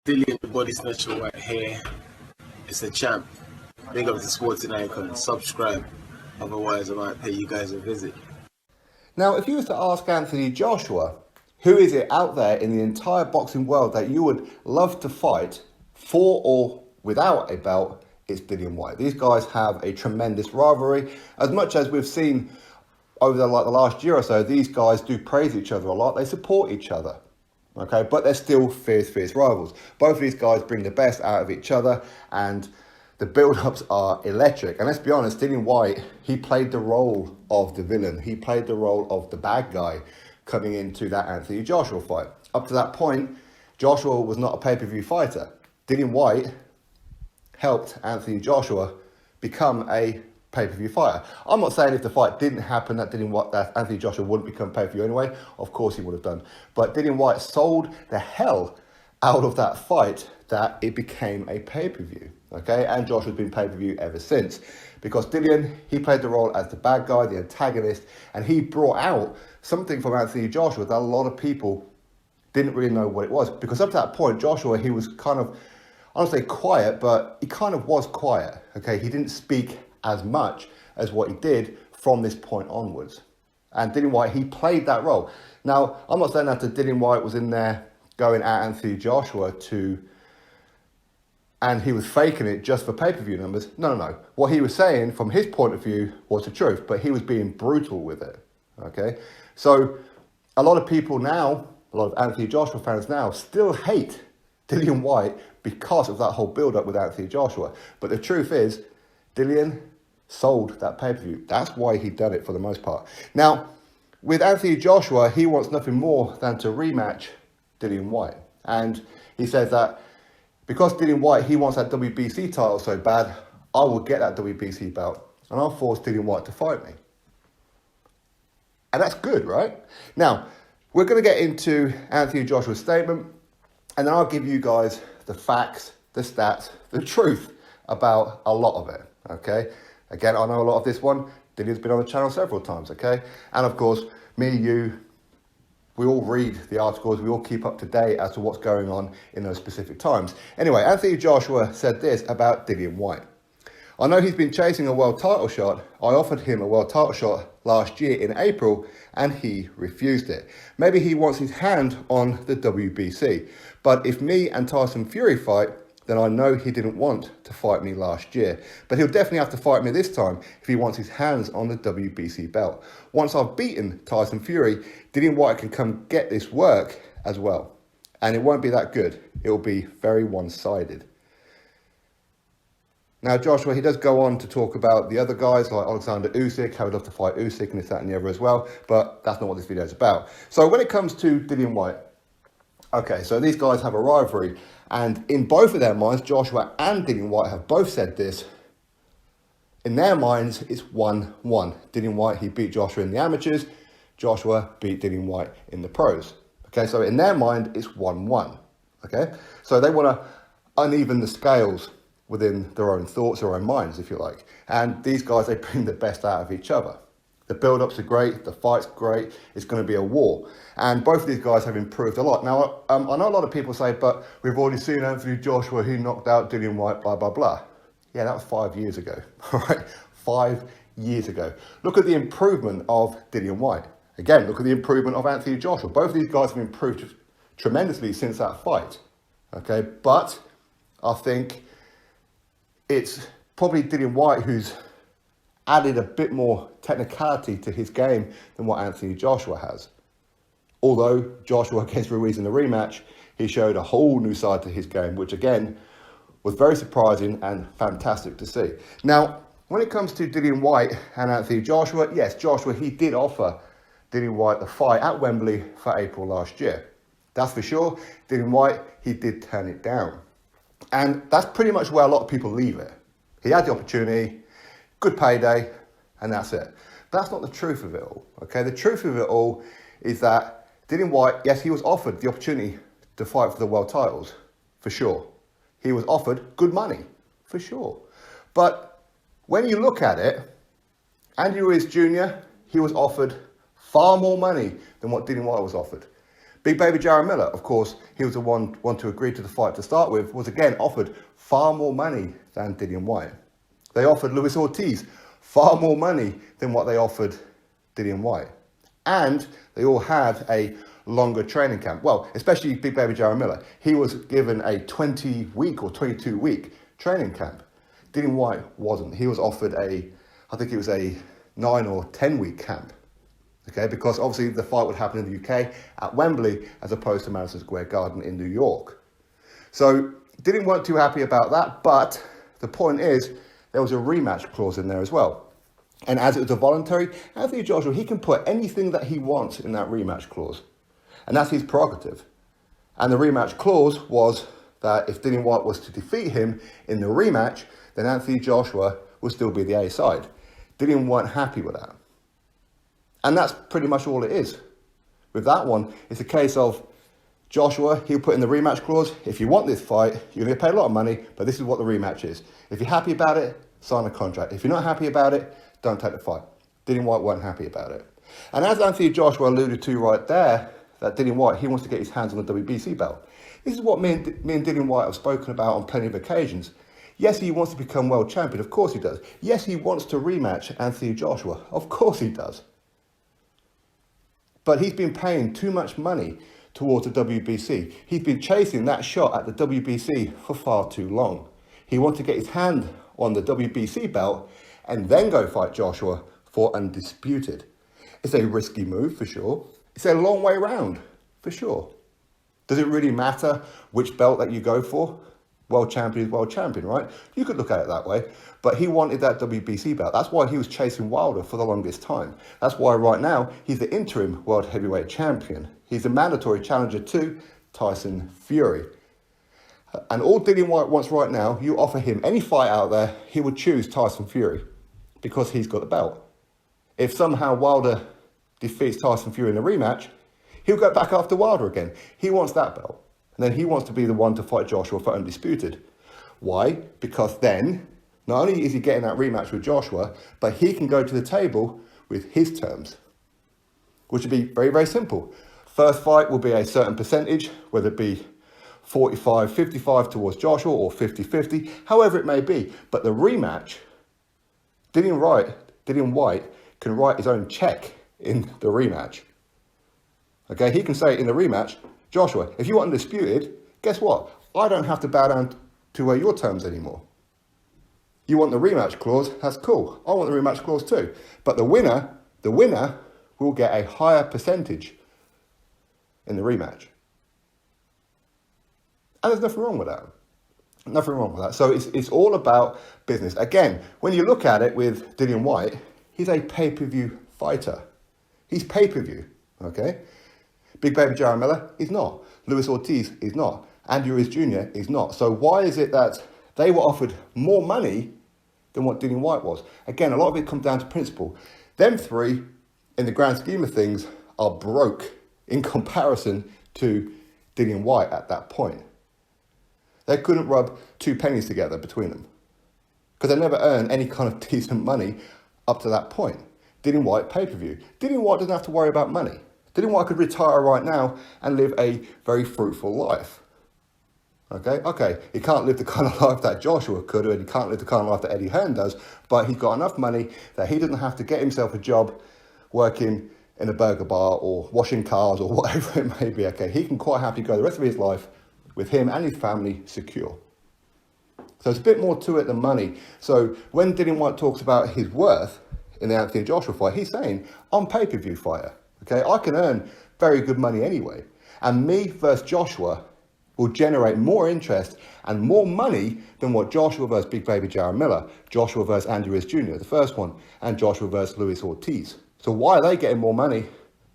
Dillian the Body Snatcher White here. It's a champ. Big up to Sporting Icon. Subscribe. Otherwise, I might pay you guys a visit. Now, if you was to ask Anthony Joshua, who is it out there in the entire boxing world that you would love to fight for or without a belt, it's Dillian Whyte. These guys have a tremendous rivalry. As much as we've seen over the last year or so, these guys do praise each other a lot. They support each other. Okay, but they're still fierce rivals. Both of these guys bring the best out of each other, and the build-ups are electric. And let's be honest, Dillian Whyte, he played the role of the villain. He played the role of the bad guy coming into that Anthony Joshua fight. Up to that point, Joshua was not a pay-per-view fighter. Dillian Whyte helped Anthony Joshua become a pay-per-view fighter. I'm not saying if the fight didn't happen that Anthony Joshua wouldn't become pay-per-view anyway. Of course he would have done. But Dillian Whyte sold the hell out of that fight that it became a pay-per-view. Okay, and Joshua's been pay-per-view ever since. Because Dillian, he played the role as the bad guy, the antagonist, and he brought out something from Anthony Joshua that a lot of people didn't really know what it was. Because up to that point, Joshua, he was kind of, I don't say quiet, but he kind of was quiet. Okay, he didn't speak as much as what he did from this point onwards. And Dillian Whyte, he played that role. Now, I'm not saying that Dillian Whyte was in there going at Anthony Joshua and he was faking it just for pay-per-view numbers. No. What he was saying from his point of view was the truth, but he was being brutal with it, okay? So a lot of people now, a lot of Anthony Joshua fans now still hate Dillian Whyte because of that whole build-up with Anthony Joshua. But the truth is, Dillian sold that pay-per-view. That's why he done it for the most part. Now, with Anthony Joshua, he wants nothing more than to rematch Dillian Whyte. And he says that because Dillian Whyte, he wants that WBC title so bad, I will get that WBC belt and I'll force Dillian Whyte to fight me. And that's good, right? Now, we're going to get into Anthony Joshua's statement, and then I'll give you guys the facts, the stats, the truth about a lot of it, okay? Again, I know a lot of this one. Dillian's been on the channel several times, okay? And of course, me, you, we all read the articles, we all keep up to date as to what's going on in those specific times. Anyway, Anthony Joshua said this about Dillian Whyte. I know he's been chasing a world title shot. I offered him a world title shot last year in April and he refused it. Maybe he wants his hand on the WBC. But if me and Tyson Fury fight, then I know he didn't want to fight me last year. But he'll definitely have to fight me this time if he wants his hands on the WBC belt. Once I've beaten Tyson Fury, Dillian Whyte can come get this work as well. And it won't be that good. It will be very one-sided. Now, Joshua, he does go on to talk about the other guys like Alexander Usyk, how he'd love to fight Usyk and this, that and the other as well. But that's not what this video is about. So when it comes to Dillian Whyte, okay, so these guys have a rivalry. And in both of their minds, Joshua and Dillian Whyte have both said this. In their minds, it's 1-1. Dillian Whyte, he beat Joshua in the amateurs. Joshua beat Dillian Whyte in the pros. Okay, so in their mind, it's 1-1. Okay, so they want to uneven the scales within their own thoughts or own minds, if you like. And these guys, they bring the best out of each other. The build-ups are great, the fight's great, it's going to be a war. And both of these guys have improved a lot. Now, I know a lot of people say, but we've already seen Anthony Joshua, he knocked out Dillian Whyte, blah, blah, blah. Yeah, that was 5 years ago, all right? 5 years ago. Look at the improvement of Dillian Whyte. Again, look at the improvement of Anthony Joshua. Both of these guys have improved tremendously since that fight, okay? But I think it's probably Dillian Whyte who's added a bit more technicality to his game than what Anthony Joshua has. Although Joshua against Ruiz in the rematch, he showed a whole new side to his game, which again, was very surprising and fantastic to see. Now, when it comes to Dillian Whyte and Anthony Joshua, yes, Joshua, he did offer Dillian Whyte the fight at Wembley for April last year. That's for sure. Dillian Whyte, he did turn it down. And that's pretty much where a lot of people leave it. He had the opportunity, good payday, and that's it. But that's not the truth of it all, okay? The truth of it all is that Dillian Whyte, yes, he was offered the opportunity to fight for the world titles, for sure. He was offered good money, for sure. But when you look at it, Andy Ruiz Jr., he was offered far more money than what Dillian Whyte was offered. Big Baby Jarrett Miller, of course, he was the one to agree to the fight to start with, was again offered far more money than Dillian Whyte. They offered Luis Ortiz far more money than what they offered Dillian Whyte. And they all had a longer training camp. Well, especially Big Baby Jarrett Miller. He was given a 20-week or 22-week training camp. Dillian Whyte wasn't. He was offered I think it was a 9 or 10-week camp. Okay, because obviously the fight would happen in the UK at Wembley as opposed to Madison Square Garden in New York. So Dillian weren't too happy about that, but the point is there was a rematch clause in there as well. And as it was a voluntary, Anthony Joshua, he can put anything that he wants in that rematch clause. And that's his prerogative. And the rematch clause was that if Dillian Whyte was to defeat him in the rematch, then Anthony Joshua would still be the A side. Dillian weren't happy with that. And that's pretty much all it is. With that one, it's a case of Joshua, he'll put in the rematch clause. If you want this fight, you're going to pay a lot of money, but this is what the rematch is. If you're happy about it, sign a contract. If you're not happy about it, don't take the fight. Dillian Whyte weren't happy about it. And as Anthony Joshua alluded to right there, that Dillian Whyte, he wants to get his hands on the WBC belt. This is what me and Dillian Whyte have spoken about on plenty of occasions. Yes, he wants to become world champion. Of course he does. Yes, he wants to rematch Anthony Joshua. Of course he does. But he's been paying too much money towards the WBC. He's been chasing that shot at the WBC for far too long. He wants to get his hand on the WBC belt and then go fight Joshua for Undisputed. It's a risky move for sure. It's a long way round for sure. Does it really matter which belt that you go for? World champion is world champion, right? You could look at it that way. But he wanted that WBC belt. That's why he was chasing Wilder for the longest time. That's why right now he's the interim world heavyweight champion. He's the mandatory challenger to Tyson Fury. And all Dillian Whyte wants right now, you offer him any fight out there, he would choose Tyson Fury because he's got the belt. If somehow Wilder defeats Tyson Fury in a rematch, he'll go back after Wilder again. He wants that belt. And then he wants to be the one to fight Joshua for Undisputed. Why? Because then, not only is he getting that rematch with Joshua, but he can go to the table with his terms, which would be very, very simple. First fight will be a certain percentage, whether it be 45-55 towards Joshua or 50-50, however it may be. But the rematch, Dillian Whyte can write his own check in the rematch. Okay, he can say in the rematch, Joshua, if you want Undisputed, guess what? I don't have to bow down to your terms anymore. You want the rematch clause? That's cool. I want the rematch clause too. But the winner will get a higher percentage in the rematch. And there's nothing wrong with that. Nothing wrong with that. So it's all about business. Again, when you look at it with Dillian Whyte, he's a pay-per-view fighter. He's pay-per-view, okay? Big Baby Jarrett Miller is not. Luis Ortiz is not. Andy Ruiz Jr. is not. So why is it that they were offered more money than what Dillian Whyte was? Again, a lot of it comes down to principle. Them three, in the grand scheme of things, are broke in comparison to Dillian Whyte at that point. They couldn't rub two pennies together between them because they never earned any kind of decent money up to that point. Dillian Whyte pay-per-view. Dillian Whyte doesn't have to worry about money. Dillian Whyte could retire right now and live a very fruitful life. Okay, he can't live the kind of life that Joshua could, and he can't live the kind of life that Eddie Hearn does, but he's got enough money that he doesn't have to get himself a job working in a burger bar or washing cars or whatever it may be. Okay, he can quite happily go the rest of his life with him and his family secure. So it's a bit more to it than money. So when Dillian Whyte talks about his worth in the Anthony Joshua fight, he's saying, I'm pay-per-view fighter. Okay, I can earn very good money anyway. And me versus Joshua will generate more interest and more money than what Joshua versus Big Baby Jarrett Miller, Joshua versus Andy Ruiz Jr., the first one, and Joshua versus Luis Ortiz. So why are they getting more money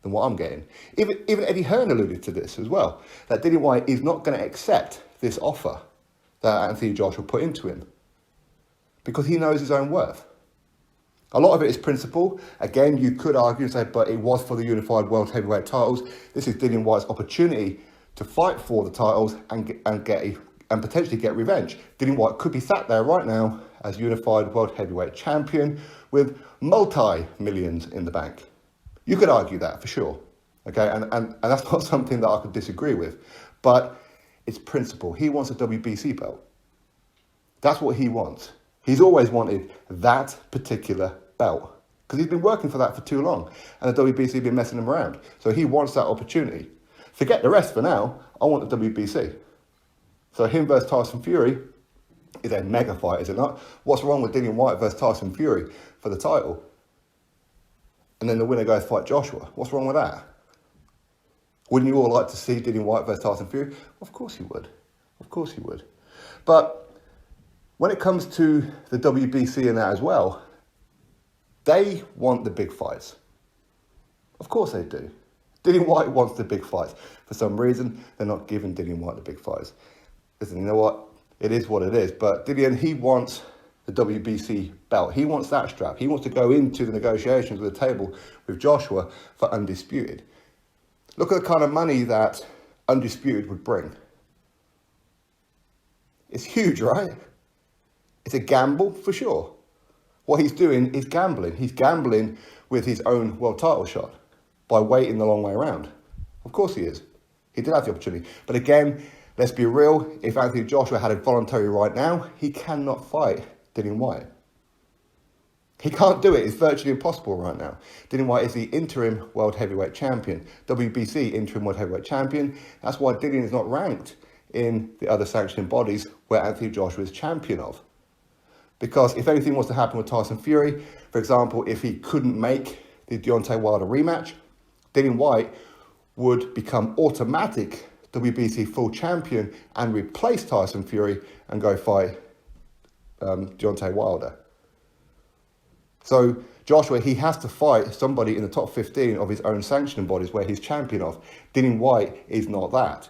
than what I'm getting? Even Eddie Hearn alluded to this as well, that Dillian Whyte is not going to accept this offer that Anthony Joshua put into him because he knows his own worth. A lot of it is principle. Again, you could argue and say, but it was for the unified world heavyweight titles. This is Dillian Whyte's opportunity to fight for the titles and potentially get revenge. Dillian Whyte could be sat there right now as unified world heavyweight champion with multi-millions in the bank. You could argue that for sure. Okay, and that's not something that I could disagree with, but it's principle. He wants a WBC belt. That's what he wants. He's always wanted that particular belt because he's been working for that for too long, and the WBC have been messing him around. So he wants that opportunity. Forget the rest for now. I want the WBC. So him versus Tyson Fury is a mega fight, is it not? What's wrong with Dillian Whyte versus Tyson Fury for the title? And then the winner goes to fight Joshua. What's wrong with that? Wouldn't you all like to see Dillian Whyte versus Tyson Fury? Of course you would. Of course you would. But when it comes to the WBC and that as well, they want the big fights. Of course they do. Dillian Whyte wants the big fights. For some reason, they're not giving Dillian Whyte the big fights. Listen, you know what? It is what it is. But Dillian, he wants the WBC belt. He wants that strap. He wants to go into the negotiations with the table with Joshua for Undisputed. Look at the kind of money that Undisputed would bring. It's huge, right? It's a gamble for sure. What he's doing is gambling. He's gambling with his own world title shot by waiting the long way around. Of course he is. He did have the opportunity. But again, let's be real. If Anthony Joshua had a voluntary right now, he cannot fight Dillian Whyte. He can't do it. It's virtually impossible right now. Dillian Whyte is the interim world heavyweight champion, WBC interim world heavyweight champion. That's why Dillian is not ranked in the other sanctioning bodies where Anthony Joshua is champion of. Because if anything was to happen with Tyson Fury, for example, if he couldn't make the Deontay Wilder rematch, Dillian Whyte would become automatic WBC full champion and replace Tyson Fury and go fight Deontay Wilder. So Joshua, he has to fight somebody in the top 15 of his own sanctioning bodies where he's champion of. Dillian Whyte is not that.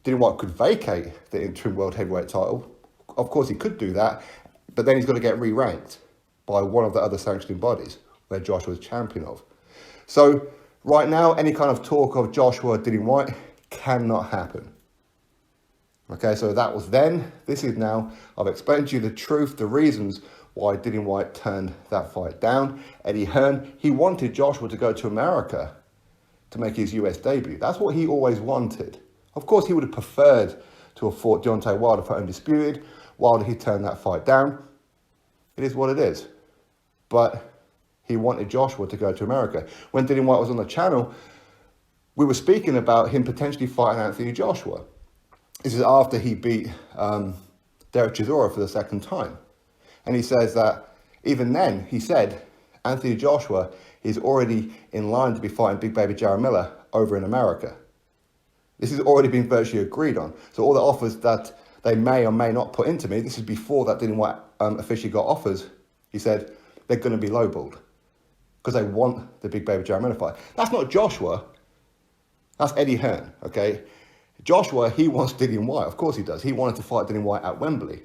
Dillian Whyte could vacate the interim world heavyweight title. Of course he could do that, but then he's got to get re-ranked by one of the other sanctioning bodies where Joshua is champion of. So right now, any kind of talk of Joshua Dillian Whyte cannot happen. Okay, so that was then. This is now. I've explained to you the truth, the reasons why Dillian Whyte turned that fight down. Eddie Hearn, he wanted Joshua to go to America to make his US debut. That's what he always wanted. Of course, he would have preferred to have fought Deontay Wilder for Undisputed. Wilder, he turned that fight down. It is what it is. But he wanted Joshua to go to America. When Dillian Whyte was on the channel, we were speaking about him potentially fighting Anthony Joshua. This is after he beat Derek Chisora for the second time. And he says that even then, he said, Anthony Joshua is already in line to be fighting Big Baby Jaramillo over in America. This has already been virtually agreed on. So all the offers that they may or may not put into me, this is before that Dillian Whyte officially got offers, he said, they're going to be lowballed because they want the Big Baby Jaramillo fight. That's not Joshua. That's Eddie Hearn, okay? Joshua, he wants Dillian Whyte. Of course he does. He wanted to fight Dillian Whyte at Wembley.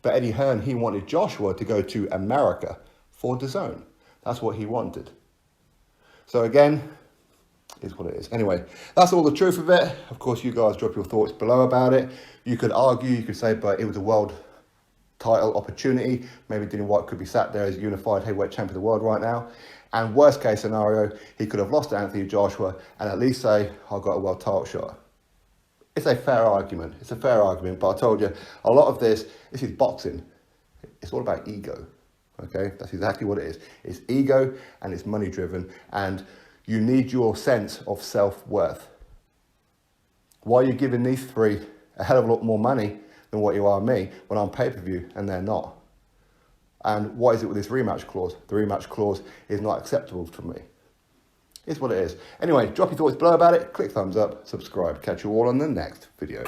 But Eddie Hearn, he wanted Joshua to go to America for DAZN. That's what he wanted. So again, is what it is. Anyway, that's all the truth of it. Of course, you guys drop your thoughts below about it. You could argue, you could say, but it was a world title opportunity. Maybe Dillian Whyte could be sat there as unified heavyweight champion of the world right now. And worst case scenario, he could have lost to Anthony Joshua and at least say, I got a world title shot. It's a fair argument. It's a fair argument. But I told you, a lot of this is boxing. It's all about ego. Okay? That's exactly what it is. It's ego and it's money driven. And you need your sense of self-worth. Why are you giving these three a hell of a lot more money than what you are me when I'm pay-per-view and they're not? And what is it with this rematch clause? The rematch clause is not acceptable for me. It's what it is. Anyway, drop your thoughts below about it. Click thumbs up, subscribe. Catch you all on the next video.